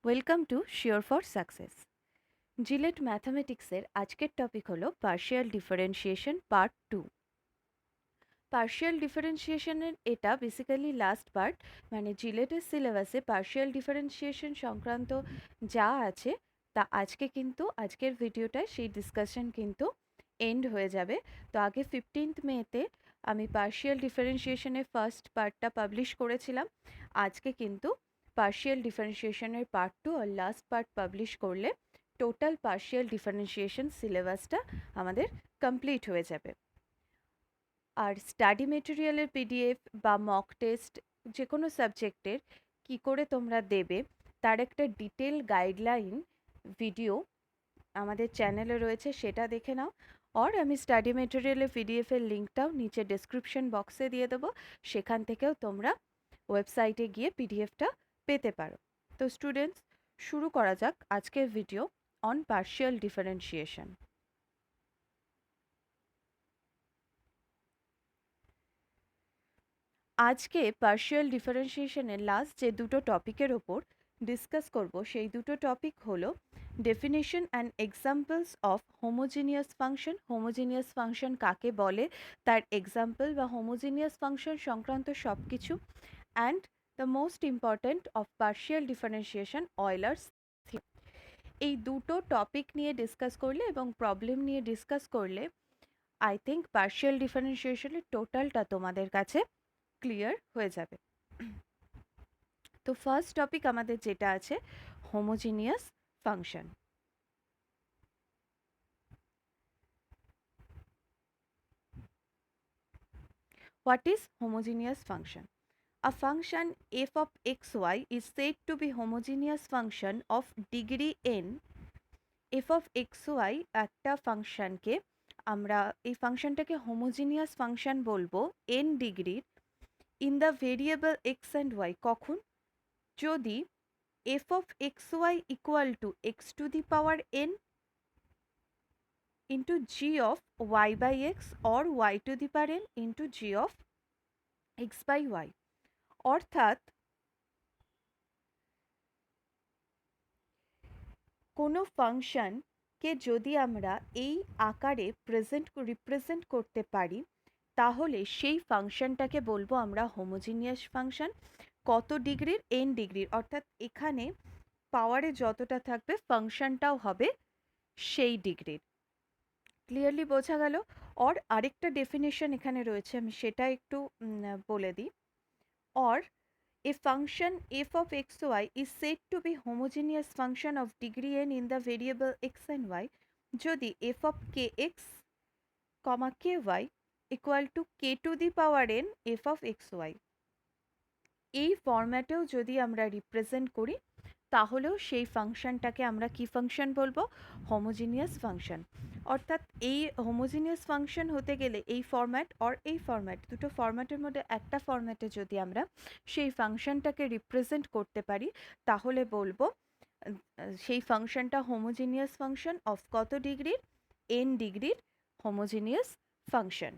Welcome to sure for success. JELET ম্যাথামেটিক্সের আজকের topic হলো পার্শিয়াল ডিফারেন্সিয়েশন পার্ট 2। পার্শিয়াল ডিফারেন্সিয়েশনের এটা বেসিক্যালি লাস্ট পার্ট, মানে জিলেটের সিলেবাসে পার্শিয়াল ডিফারেন্সিয়েশন সংক্রান্ত যা আছে তা আজকের ভিডিওটায় সেই ডিসকাশন কিন্তু এন্ড হয়ে যাবে। তো আগে 15th মেতে আমি পার্শিয়াল ডিফারেন্সিয়েশনের ফার্স্ট পার্টটা পাবলিশ করেছিলাম। আজকে কিন্তু পার্শিয়াল ডিফারেন্সিয়েশনের পার্ট 2 আর লাস্ট পার্ট পাবলিশ করলে টোটাল পার্শিয়াল ডিফারেন্সিয়েশন সিলেবাসটা আমাদের কমপ্লিট হয়ে যাবে। আর স্টাডি মেটেরিয়ালের পিডিএফ বা মক টেস্ট যে কোনো সাবজেক্টের কী করে তোমরা দেবে তার একটা ডিটেল গাইডলাইন ভিডিও আমাদের চ্যানেলে রয়েছে, সেটা দেখে নাও। আমি স্টাডি মেটেরিয়ালের পিডিএফের লিঙ্কটাও নিচে ডেসক্রিপশন বক্সে দিয়ে দেবো, সেখান থেকেও তোমরা ওয়েবসাইটে গিয়ে পিডিএফটা পেতে পারো। তো স্টুডেন্টস, শুরু করা যাক আজকের ভিডিও অন পার্শিয়াল ডিফারেন্সিয়েশন। আজকে পার্শিয়াল ডিফারেন্সিয়েশনের লাস্ট যে দুটো টপিকের ওপর ডিসকাস করব সেই দুটো টপিক হলো definition and examples of homogeneous function. Homogeneous function কাকে বলে, তার এক্সাম্পল বা হোমোজিনিয়াস ফাংশন সংক্রান্ত সব কিছু, and the most important of partial differentiation Euler's theorem. এই দুটো টপিক নিয়ে ডিসকাস করলে এবং প্রবলেম নিয়ে ডিসকাস করলে আই থিঙ্ক পার্শিয়াল ডিফারেন্সিয়েশনের টোটালটা তোমাদের কাছে ক্লিয়ার হয়ে যাবে। তো ফার্স্ট টপিক আমাদের যেটা আছে homogeneous function. What is homogeneous function? A function f of xy is said to be homogeneous function of degree n. f of xy একটা ফাংশনকে আমরা এই ফাংশনটাকে হোমোজিনিয়াস ফাংশন বলবো n ডিগ্রির in the variable x and y। কখন? যদি f of xy equal to x to the power n into g of y by x or y to the power n into g of x by y। অর্থাৎ কোনো ফাংশনকে যদি আমরা এই আকারে represent করতে পারি তাহলে সেই ফাংশনটাকে বলবো আমরা হোমোজিনিয়াস ফাংশন। কত ডিগ্রির? n ডিগ্রির। অর্থাৎ এখানে পাওয়ারে যতটা থাকবে ফাংশনটাও হবে সেই ডিগ্রির। ক্লিয়ারলি বোঝা গেল? আরেকটা ডেফিনেশন এখানে রয়েছে, আমি সেটা একটু বলে দিই। A function f of xy is said to be homogeneous function of degree n in the variable x and y যদি f of kx, ky equal to k to the power n f of xy এই ফরম্যাটেও যদি আমরা represent করি তাহলেও সেই ফাংশনটাকে আমরা কি function বলবো? Homogeneous function. অর্থাৎ এই হোমোজিনিয়াস ফাংশন হতে গেলে এই ফরম্যাট এই ফরম্যাট, দুটো ফরম্যাটের মধ্যে একটা ফরম্যাটে যদি আমরা সেই ফাংশনটাকে রিপ্রেজেন্ট করতে পারি তাহলে বলবো সেই ফাংশনটা হোমোজিনিয়াস ফাংশন অফ কত ডিগ্রির? n ডিগ্রির হোমোজিনিয়াস ফাংশন।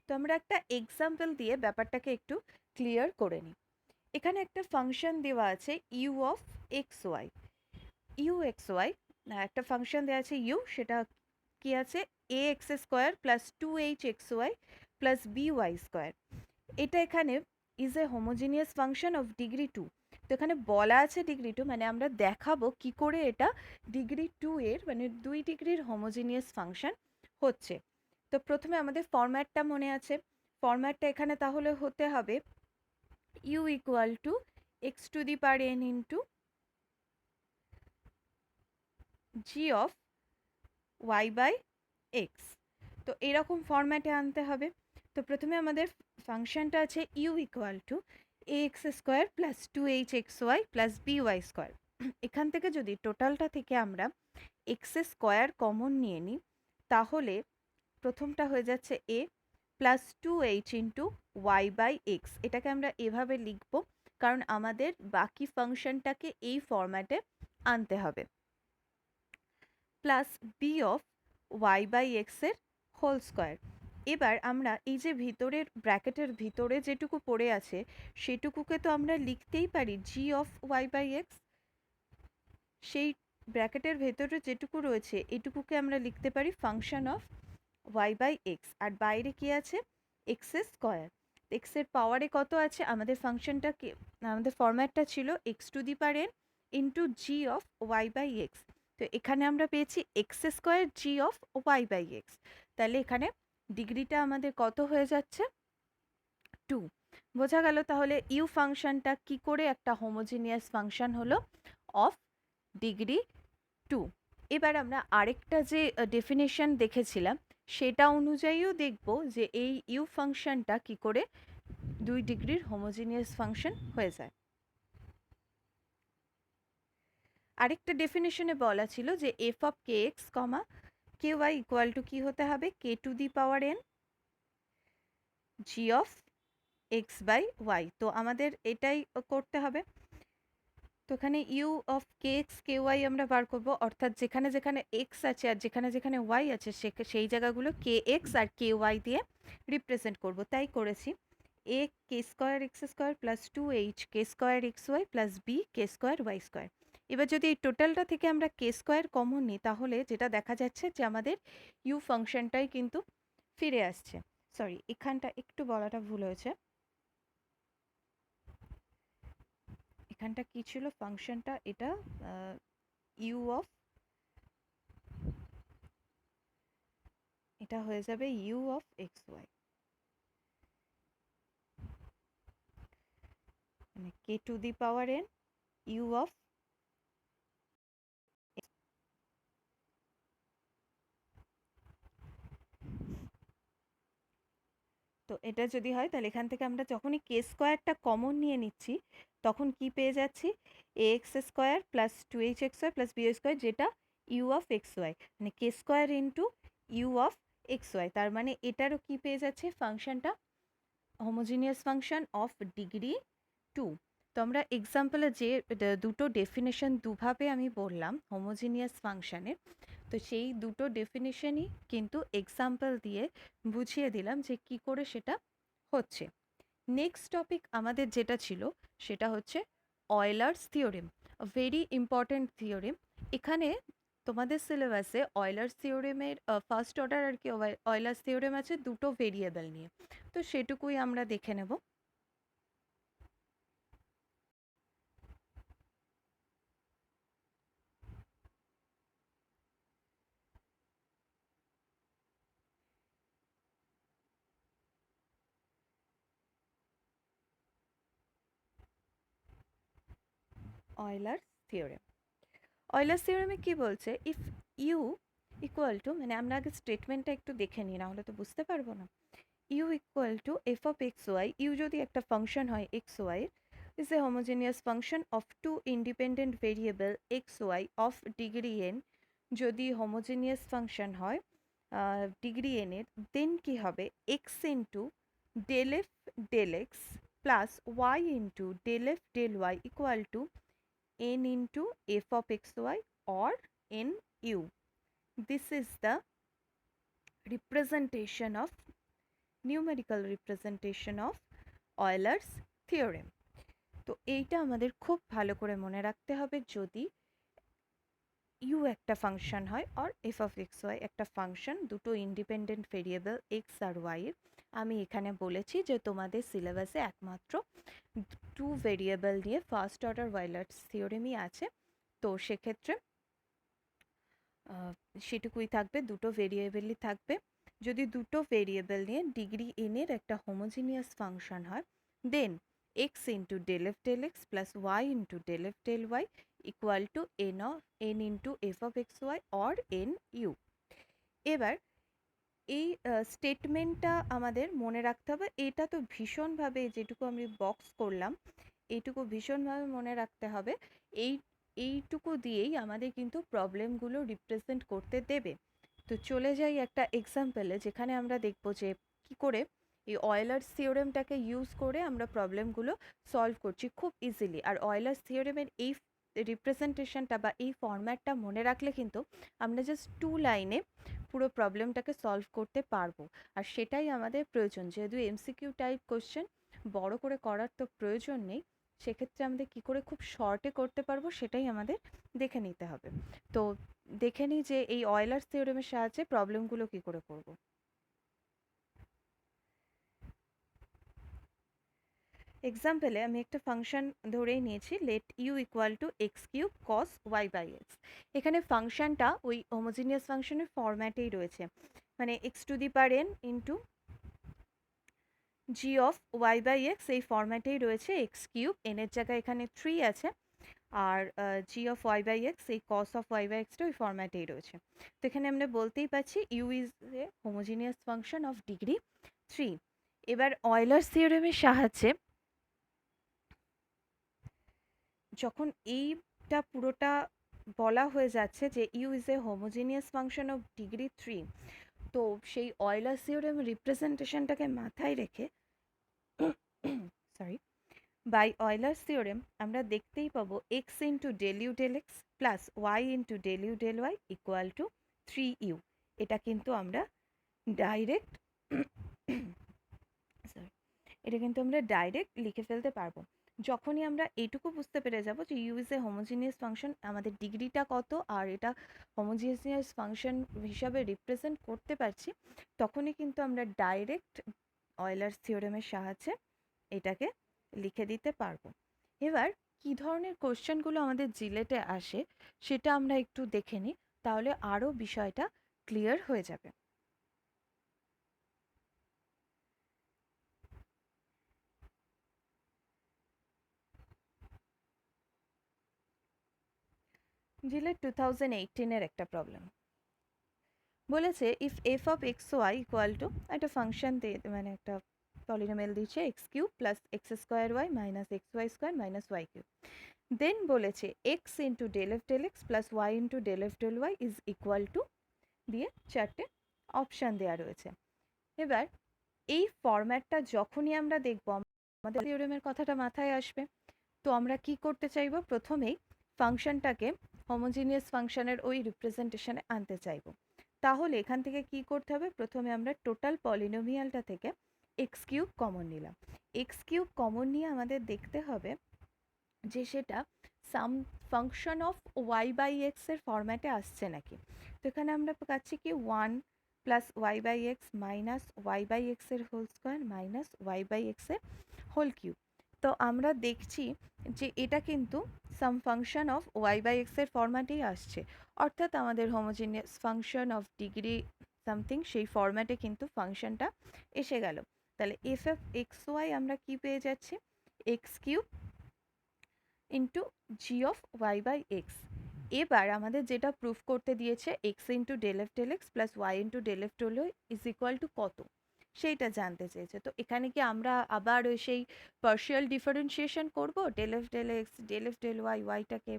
তো আমরা একটা এক্সাম্পল দিয়ে ব্যাপারটাকে একটু ক্লিয়ার করে নিই। এখানে একটা ফাংশন দেওয়া আছে u of x y. U x y একটা ফাংশন দেওয়া আছে ইউ, সেটা কি আছে? A x square plus two h x y plus b y square. এটা এখানে is a homogeneous function of degree 2। তো এখানে বলা আছে ডিগ্রি 2, মানে আমরা দেখাবো কি করে এটা ডিগ্রি 2 এর মানে 2 ডিগ্রির হোমোজিনিয়াস ফাংশন হচ্ছে। তো প্রথমে আমাদের ফরম্যাটটা মনে আছে, ফরম্যাটটা এখানে তাহলে হতে হবে u equal to x to the power n into g of y by x। তো এরকম ফরম্যাটে আনতে হবে। তো প্রথমে আমাদের ফাংশনটা আছে u equal to ax square plus two h x y plus b y square. এখান থেকে যদি টোটালটা থেকে আমরা এক্স স্কোয়ার কমন নিয়ে নিই তাহলে প্রথমটা হয়ে যাচ্ছে a plus two h into y by x. এটাকে আমরা এভাবে লিখবো কারণ আমাদের বাকি ফাংশনটাকে এই ফরম্যাটে আনতে হবে। Plus b of y by x এর হোল স্কোয়ার। এবার আমরা এই যে ভিতরের ব্র্যাকেটের ভিতরে যেটুকু পড়ে আছে সেটুকুকে তো আমরা লিখতেই পারি g of y by x. সেই ব্র্যাকেটের ভেতরে যেটুকু রয়েছে এটুকুকে আমরা লিখতে পারি function of y by x. আর বাইরে কি আছে? এক্স এর স্কোয়ার। এক্স এর পাওয়ারে কত আছে? আমাদের ফাংশনটা আমাদের ফরম্যাটটা ছিল x to the power n into g of y by x. তো এখানে আমরা পেয়েছি x square g of y by x. তাহলে এখানে ডিগ্রিটা আমাদের কত হয়ে যাচ্ছে? 2। বোঝা গেল তাহলে ইউ ফাংশনটা কি করে একটা হোমোজিনিয়াস ফাংশন হলো অফ ডিগ্রি 2। এবার আমরা আরেকটা যে ডেফিনেশন দেখেছিলাম সেটা অনুযায়ীও দেখব যে এই ইউ ফাংশনটা কি করে 2 ডিগ্রির হোমোজিনিয়াস ফাংশন হয়ে যায়। আরেকটা ডেফিনেশনে বলা ছিল যে f of k x comma k y equal to কী হতে হবে? K to the power n g of x by y. তো আমাদের এটাই করতে হবে। তো এখানে u of k x k y আমরা বার করবো, অর্থাৎ যেখানে যেখানে এক্স আছে আর যেখানে যেখানে ওয়াই আছে সেই জায়গাগুলো কে এক্স আর কে ওয়াই দিয়ে রিপ্রেজেন্ট করব। তাই করেছি a k square x square plus 2h k square x y plus b k square y square. এবার যদি এই টোটালটা থেকে আমরা কে স্কোয়ার কমন নিই তাহলে যেটা দেখা যাচ্ছে যে আমাদের ইউ ফাংশনটাই কিন্তু ফিরে আসছে। সরি, এখানটা একটু বলাটা ভুল হয়েছে। এখানটা কি ছিল ফাংশনটা? এটা ইউ অফ, এটা হয়ে যাবে ইউ অফ এক্স ওয়াই, মানে k to the power n u of. তো এটা যদি হয় তাহলে এখান থেকে আমরা যখনই কে স্কোয়ারটা কমন নিয়ে নিচ্ছি তখন কি পেয়ে যাচ্ছি? A x square plus 2h x y plus b square, যেটা ইউ অফ এক্স ওয়াই, মানে k square into u of x y. তার মানে এটারও কি পেয়ে যাচ্ছে? ফাংশনটা হোমোজিনিয়াস ফাংশন অফ ডিগ্রি 2। তো আমরা এক্সাম্পলে যে দুটো ডেফিনেশন দুভাবে আমি বললাম হোমোজিনিয়াস ফাংশনের, তো সেই দুটো ডেফিনেশনই কিন্তু এক্সাম্পল দিয়ে বুঝিয়ে দিলাম যে কি করে সেটা হচ্ছে। নেক্সট টপিক আমাদের যেটা ছিল সেটা হচ্ছে অয়লার্স থিওরেম, ভেরি ইম্পর্ট্যান্ট থিওরেম। এখানে তোমাদের সিলেবাসে অয়লার্স থিওরেমের ফার্স্ট অর্ডার আর কি অয়লার্স থিওরেম আছে দুটো ভেরিয়েবল নিয়ে, তো সেটুকুই আমরা দেখে নেব। অয়লার্স থিওরেম, অয়লার্স থিওরেমে কি বলছে? ইফ ইউ ইকুয়াল টু, মানে আমরা আগে স্টেটমেন্টটা একটু দেখে নিই, না হলে তো বুঝতে পারবো না। U equal to f of x y, u যদি একটা ফাংশন হয় x y, is a homogeneous function of two independent variable x y of degree n। যদি হোমোজেনিয়াস ফাংশন হয় ডিগ্রি এন এর, দেন কি হবে? X into del f del x plus y into del f del y equal to n into f of xy or n u. This is the representation of numerical representation of Euler's theorem. তো এইটা আমাদের খুব ভালো করে মনে রাখতে হবে যদি ইউ একটা ফাংশন হয় আর এফ অফ এক্স ওয়াই একটা ফাংশন, দুটো ইন্ডিপেন্ডেন্ট ভেরিয়েবল এক্স আর ওয়াই এর। আমি এখানে বলেছি যে তোমাদের সিলেবাসে একমাত্র টু ভেরিয়েবল নিয়ে ফার্স্ট অর্ডার ওয়েলার্স থিওরেমই আছে, তো সেক্ষেত্রে সেটুকুই থাকবে, দুটো ভেরিয়েবলই থাকবে। যদি দুটো ভেরিয়েবল নিয়ে ডিগ্রি এন এর একটা হোমোজিনিয়াস ফাংশন হয়, then x into del f del x plus y into del f del y equal to n into f of x y or n u. এবার এই স্টেটমেন্টটা আমাদের মনে রাখতে হবে। এটা তো ভীষণভাবে, যেটুকু আমি বক্স করলাম এইটুকু ভীষণভাবে মনে রাখতে হবে। এই এইটুকু দিয়েই আমাদের কিন্তু প্রবলেমগুলো রিপ্রেজেন্ট করতে দেবে। তো চলে যাই একটা এক্সাম্পলে, যেখানে আমরা দেখব যে কি করে এই অয়লার্স থিওরেমটাকে ইউজ করে আমরা প্রবলেমগুলো সলভ করছি খুব ইজিলি। আর অয়লার্স থিওরেমের এই রিপ্রেজেন্টেশনটা বা এই ফরম্যাটটা মনে রাখলে কিন্তু আমরা জাস্ট 2 লাইনে পুরো প্রবলেমটাকে সলভ করতে পারবো। আর সেটাই আমাদের প্রয়োজন, যেহেতু এমসিকিউ টাইপ কোশ্চেন বড় করে করার তো প্রয়োজন নেই, সেক্ষেত্রে আমাদের কি করে খুব শর্টে করতে পারবো সেটাই আমাদের দেখে নিতে হবে। তো দেখে নিই যে এই অয়েলার্স থিওরেমের সাহায্যে প্রবলেমগুলো কি করে করব। এক্সাম্পলে আমি একটা ফাংশন ধরেই নিয়েছি, let u equal to x cube cos y by x. এখানে ফাংশনটা ওই হোমোজিনিয়াস ফাংশনের ফরম্যাটেই রয়েছে, মানে x to the power n into g of y by x, এই ফরম্যাটেই রয়েছে। এক্স কিউব এনের জায়গায় এখানে 3 আছে, আর g of y by x, এই কস অফ ওয়াই বাই এক্সটা ওই ফরম্যাটেই রয়েছে। তো এখানে আমরা বলতেই পারছি u is a homogeneous function of degree 3। এবার অয়েলার্স থিওরেমের সাহায্যে যখন এইটা পুরোটা বলা হয়ে যাচ্ছে যে u is a homogeneous function of degree 3, তো সেই অয়েলার্স থিওরেম রিপ্রেজেন্টেশনটাকে মাথায় রেখে সরি, বাই অয়েলার্স থিওরেম আমরা দেখতেই পাবো x into del u del x plus y into del u del y equal to 3u। এটা কিন্তু আমরা ডাইরেক্ট সরি, এটা কিন্তু আমরা ডাইরেক্ট লিখে ফেলতে পারবো। যখনই আমরা এইটুকু বুঝতে পেরে যাব যে u is a homogeneous function, আমাদের ডিগ্রিটা কত আর এটা হোমোজিনিয়াস ফাংশন হিসাবে রিপ্রেজেন্ট করতে পারছি, তখনই কিন্তু আমরা ডাইরেক্ট অয়েলার্স থিওরেমের সাহায্যে এটাকে লিখে দিতে পারবো। এবার কি ধরনের কোশ্চেনগুলো আমাদের জিলেটে আসে সেটা আমরা একটু দেখে নিই, তাহলে আরও বিষয়টা ক্লিয়ার হয়ে যাবে। জিলেট 2018-এর একটা প্রবলেম বলেছে, if f of x y equal to একটা ফাংশন দিয়ে, মানে একটা পলিনোমিয়াল দিচ্ছে x cube plus x square y minus x y square minus y cube, then বলেছে x into del f del x plus y into del f del y is equal to দিয়ে 4টে option দেওয়া রয়েছে। এবার এই ফরম্যাটটা যখনই আমরা দেখব আমাদের থিওরেমের কথাটা মাথায় আসবে। তো আমরা কি করতে চাইবো, প্রথমেই ফাংশনটাকে হোমোজিনিয়াস ফাংশনের ওই রিপ্রেজেন্টেশনে আনতে চাইবো। তাহলে এখান থেকে কি করতে হবে, প্রথমে আমরা টোটাল পলিনোমিয়ালটা থেকে এক্স কিউব কমন নিলাম। এক্স কিউব কমন নিয়ে আমাদের দেখতে হবে যে সেটা some function of y by x এর ফরম্যাটে আসছে নাকি। তো এখানে আমরা পাচ্ছি কি 1 plus y by x minus y by x এর whole square minus y by x এর হোল কিউব। তো আমরা দেখছি যে এটা কিন্তু some function of y by x এর ফরম্যাটেই আসছে, অর্থাৎ আমাদের homogeneous function of degree something সেই ফরম্যাটে কিন্তু ফাংশনটা এসে গেল। তাহলে এফ এফ এক্স ওয়াই আমরা কি পেয়ে যাচ্ছি, x cube into g of y by x. এবার আমাদের যেটা প্রুফ করতে দিয়েছে x into del f del x plus y into del f del y is equal to কত, সেইটা জানতে চেয়েছে। তো এখানে কি আমরা আবার ওই সেই পার্শিয়াল ডিফারেন্সিয়েশন করব, del f del x del f del y, ওয়াইটাকে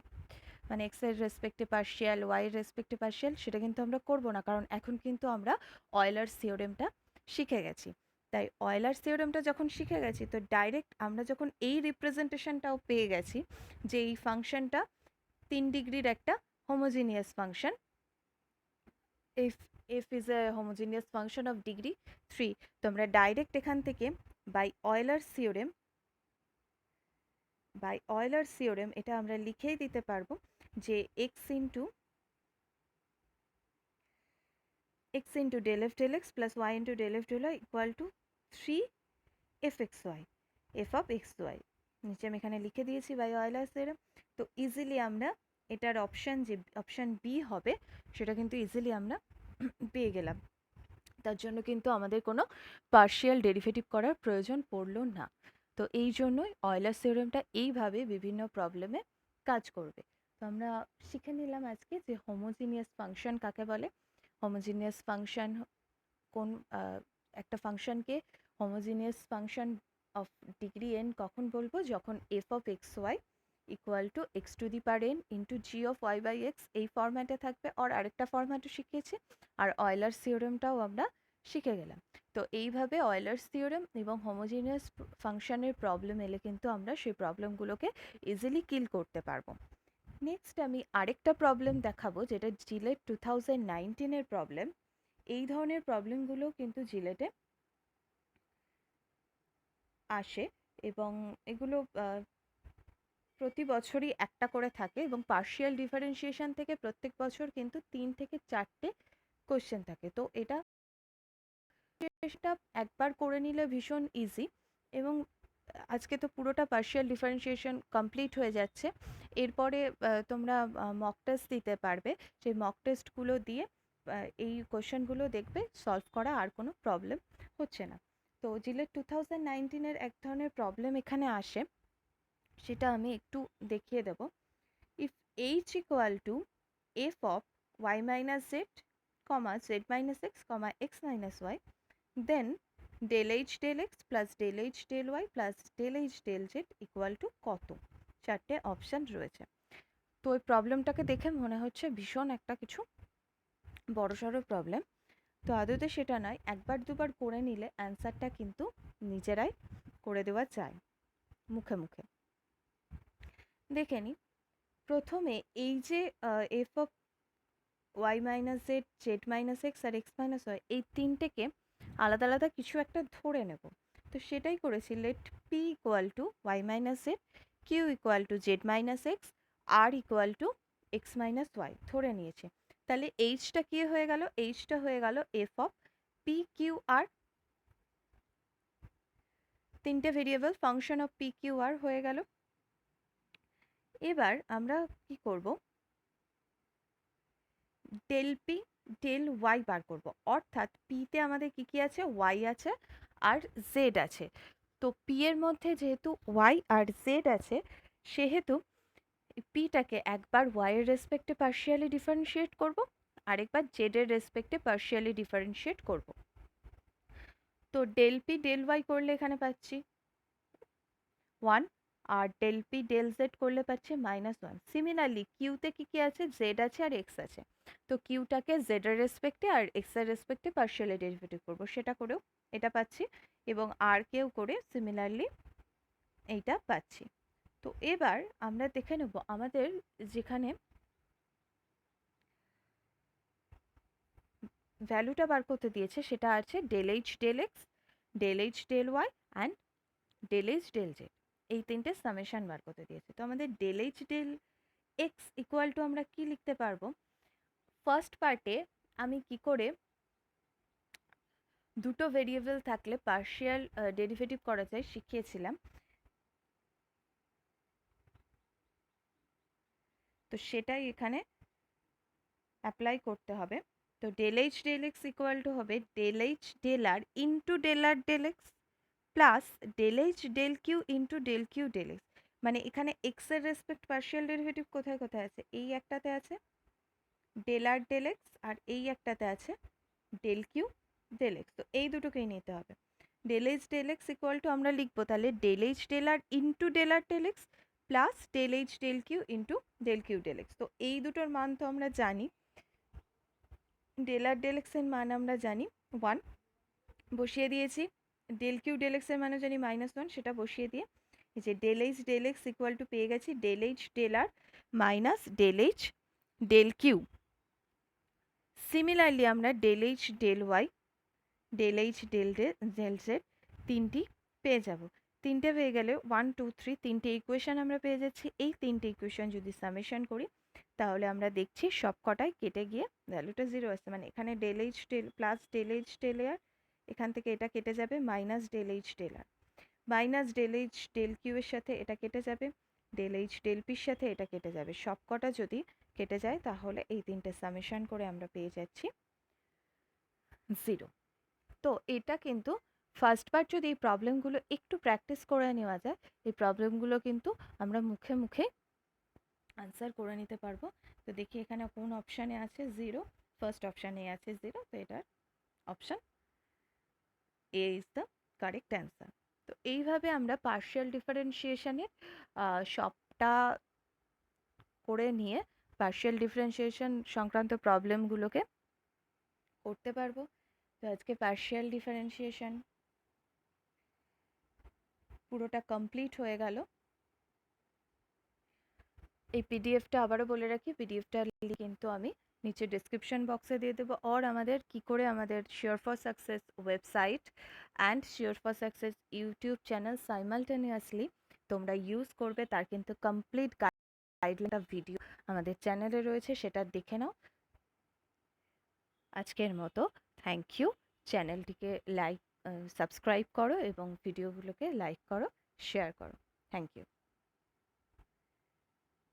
মানে এক্স এর রেসপেক্টে পার্শিয়াল ওয়াই এর রেসপেক্টে পার্শিয়াল, সেটা কিন্তু আমরা করব না, কারণ এখন কিন্তু আমরা অয়েলার্স থিওরেমটা শিখে গেছি। তাই অয়েলার্স থিওরেমটা যখন শিখে গেছি, তো ডাইরেক্ট আমরা যখন এই রিপ্রেজেন্টেশনটাও পেয়ে গেছি যে এই ফাংশনটা 3 ডিগ্রির একটা homogeneous function, if f is a homogeneous function of degree 3, তো আমরা ডাইরেক্ট এখান থেকে বাই অয়েলার্স থিওরেম এটা আমরা লিখেই দিতে পারবো যে x into del f del x plus y into del f del y equal to 3 fxy, f of xy নিচে আমি এখানে লিখে দিয়েছি বাই অয়েলার্স থিওরেম। তো ইজিলি আমরা এটার অপশন, যে অপশন বি হবে, সেটা কিন্তু ইজিলি আমরা পেয়ে গেলাম। তার জন্য কিন্তু আমাদের কোনো পার্শিয়াল ডেরিভেটিভ করার প্রয়োজন পড়লো না। তো এই জন্যই অয়েলার্স থিওরেমটা এইভাবে বিভিন্ন প্রবলেমে কাজ করবে। তো আমরা শিখে নিলাম আজকে যে হোমোজিনিয়াস ফাংশন কাকে বলে। হোমোজিনিয়াস ফাংশন কোন একটা ফাংশনকে homogeneous function of degree n কখন বলবো, যখন f of x y equal to x to the power n into g of y by x এই ফরম্যাটে থাকবে, আর আরেকটা ফরম্যাটও শিখিয়েছি, আর অয়েলার্স থিওরেমটাও আমরা শিখে গেলাম। তো এইভাবে অয়েলার্স থিওরেম এবং হোমোজিনিয়াস ফাংশনের প্রবলেম এলে কিন্তু আমরা সেই প্রবলেমগুলোকে ইজিলি কিল করতে পারবো। নেক্সট আমি আরেকটা প্রবলেম দেখাবো, যেটা জিলেট 2019-এর প্রবলেম। এই ধরনের প্রবলেমগুলো কিন্তু জিলেটে আসে, এবং এগুলো প্রতি বছরই একটা করে থাকে, এবং পার্শিয়াল ডিফারেন্সিয়েশন থেকে প্রত্যেক বছর কিন্তু 3 থেকে 4টে কোশ্চেন থাকে। তো এটা সেটা একবার করে নিলে ভীষণ ইজি, এবং আজকে তো পুরোটা পার্শিয়াল ডিফারেন্সিয়েশন কমপ্লিট হয়ে যাচ্ছে। এরপরে তোমরা মক টেস্ট দিতে পারবে। সেই মক টেস্টগুলো দিয়ে এই কোশ্চেনগুলো দেখবে সলভ করা আর কোনো প্রবলেম হচ্ছে না। তো জিলেট 2019-এর এক ধরনের প্রবলেম এখানে আসে, সেটা আমি একটু দেখিয়ে দেব। If h equal to f of y minus z comma z minus x comma x minus y, then del h del x plus del h del y plus del h del z equal to কত? চারটে option রয়েছে। তো ওই প্রবলেমটাকে দেখে মনে হচ্ছে ভীষণ একটা কিছু বড়সড় প্রবলেম। তো আদতে সেটা নয়, একবার দুবার করে নিলে অ্যান্সারটা কিন্তু নিজেরাই করে দেওয়া যায় মুখে মুখে। দেখে নিই প্রথমে, এই যে f of y minus z, z minus x আর এক্স মাইনাস ওয়াই, এই তিনটেকে আলাদা আলাদা কিছু একটা ধরে নেব। তো সেটাই করেছি। Let p equal to y minus z, q equal to z minus x, r equal to x minus y ধরে নিয়েছি। তাহলে এইচটা কি হয়ে গেল? এইচটা হয়ে গেল f of p q r, তিনটে variable function of p q r হয়ে গেল। এবার আমরা কি করব? ডেল পি ডেল ওয়াই বার করব। অর্থাৎ পিতে আমাদের কি কি আছে? ওয়াই আছে আর জেড আছে। তো পি এর মধ্যে যেহেতু ওয়াই আর জেড আছে, সেহেতু পিটাকে একবার ওয়াই এর রেসপেক্টে পার্শিয়ালি ডিফারেন্সিয়েট করব, আরেকবার জেড এর রেসপেক্টে পার্শিয়ালি ডিফারেন্সিয়েট করব। তো ডেল পি ডেল ওয়াই করলে এখানে পাচ্ছি 1, আর ডেল পি ডেল জেড করলে পাচ্ছি -1। সিমিলারলি কিউতে কি কি আছে? জেড আছে আর এক্স আছে। তো কিউটাকে জেড এর রেসপেক্টে আর এক্স এর রেসপেক্টে পার্শিয়ালি ডেরিভেটিভ করব, সেটা করেও এটা পাচ্ছি, এবং আর কেও করে সিমিলারলি এইটা পাচ্ছি। তো এবার আমরা দেখে নেব আমাদের যেখানে ভ্যালুটা বার করতে দিয়েছে সেটা আছে del H del x, del H del y and del H del z. এই তিনটে সামেশন বার করতে দিয়েছে। তো আমাদের del H del x equal to আমরা কি লিখতে পারবো? ফার্স্ট পার্টে আমি কি করে দুটো ভেরিয়েবল থাকলে পার্শিয়াল ডেরিভেটিভ করা যায় শিখিয়েছিলাম। তো সেটাই এখানে অ্যাপ্লাই করতে হবে। তো del H del x equal to হবে ডেল এইচ ডেল আর ইন্টু ডেল আর del x plus del H del Q into del Q del x. মানে এখানে এক্স এর রেসপেক্ট পার্শিয়াল ডেরিভেটিভ কোথায় কোথায় আছে? এই একটাতে আছে ডেল আর ডেল এক্স, আর এই একটাতে আছে ডেল কিউ ডেল এক্স। তো এই দুটোকেই নিতে হবে। Del H del x equal to আমরা লিখবো তাহলে ডেল এইচ ডেল আর ইন্টু ডেল আর del x plus del H del Q into del Q del X. তো এই দুটোর মান তো আমরা জানি, ডেল আর ডেল এক্স এর মান আমরা জানি 1, বসিয়ে দিয়েছি। ডেল কিউ ডেল এক্স এর মানও জানি -1, সেটা বসিয়ে দিয়ে এই যে del H del x equal to পেয়ে গেছি del H del R minus del H del Q. Similarly আমরা del H del Y, del H del del Z তিনটি পেয়ে যাব। তিনটে পেয়ে গেলে 1 2 3 তিনটে ইকুয়েশন আমরা পেয়ে যাচ্ছি। এই তিনটে ইকুয়েশন যদি সামেশন করি তাহলে আমরা দেখছি সব কটাই কেটে গিয়ে ভ্যালুটা 0 আসছে। মানে এখানে del H del plus del H del R, এখান থেকে এটা কেটে যাবে minus del H del R, minus del H del Q এর সাথে এটা কেটে যাবে, ডেল এইচ ডেল পির সাথে এটা কেটে যাবে। সব কটা যদি কেটে যায় তাহলে এই তিনটে সামেশন করে আমরা পেয়ে যাচ্ছি 0। তো এটা কিন্তু ফার্স্ট বার যদি এই প্রবলেমগুলো একটু প্র্যাকটিস করে নেওয়া যায়, এই প্রবলেমগুলো কিন্তু আমরা মুখে মুখে আনসার করে নিতে পারবো। তো দেখি এখানে কোন অপশানে আছে 0। ফার্স্ট অপশানে আছে 0, তো এটার option A is the correct answer. তো এইভাবে আমরা পার্শিয়াল ডিফারেন্সিয়েশনের সবটা করে নিয়ে পার্শিয়াল ডিফারেন্সিয়েশন সংক্রান্ত প্রবলেমগুলোকে করতে পারবো। তো আজকে পার্শিয়াল ডিফারেন্সিয়েশন পুরোটা কমপ্লিট হয়ে গেল। এই পিডিএফটা আবারও বলে রাখি, পিডিএফটার লিঙ্ক কিন্তু আমি নিচে ডিসক্রিপশন বক্সে দিয়ে দেবো। আর আমাদের কি করে আমাদের sure for success website and sure for success YouTube channel simultaneously তোমরা ইউজ করবে তার কিন্তু কমপ্লিট গাইডলাইন ভিডিও আমাদের চ্যানেলে রয়েছে, সেটা দেখে নাও। আজকের মতো থ্যাংক ইউ। চ্যানেলটিকে সাবস্ক্রাইব করো এবং ভিডিওগুলোকে লাইক করো, শেয়ার করো। Thank you.